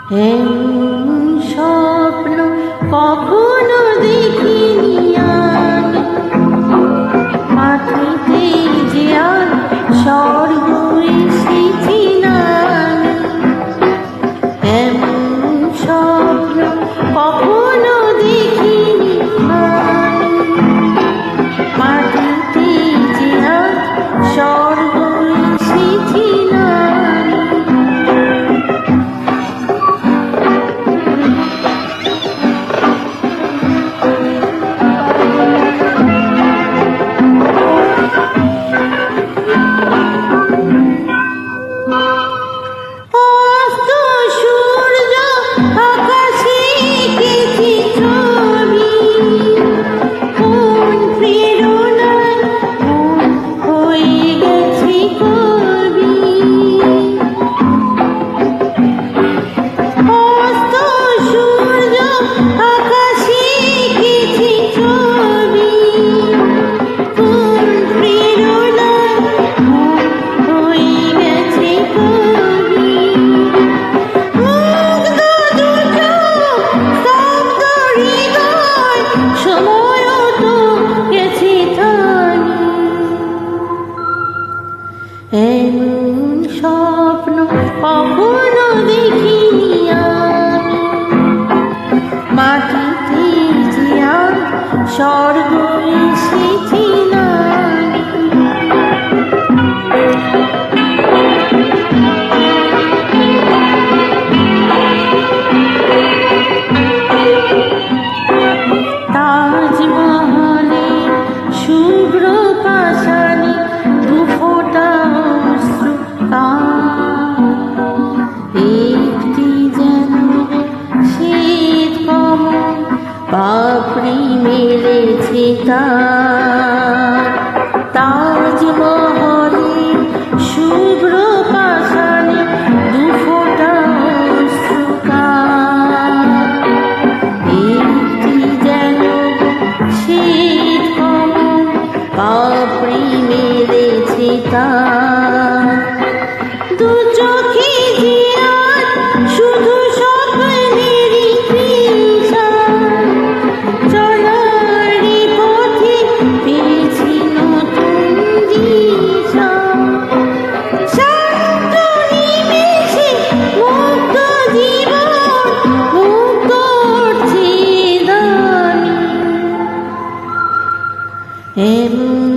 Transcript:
এমন স্বপ্ন কখনো দেখিনি আমি, মাটিতে যে আর স্বর্গ এসেছি নামি। এমন স্বপ্ন কখনো দেখিনি আমি, মাটিতে যে আর স্বর্গ এসেছি নামি। এমন স্বপ্ন কখনো দেখিনি আমি, মাটিতে যে আর স্বর্গ এসেছি নামি। তাজমহলে শুভ্র পাষাণে দুফোঁটা অশ্রু একটি যেন শ্বেত কমল পাপড়ি মেলেছে তার। তাজমহলে শুভ্র পাষাণে দুফোঁটা অশ্রু একটি যেন শ্বেত কমল পাপড়ি মেলেছে তার। দু চোখে যে আর শুধু স্বপ্নেরই তৃষা, চলার পথে পেয়েছি নতুন দিশা। শান্ত নিমেষে মুক্ত জীবন মুক্ত করছে দামি। এমন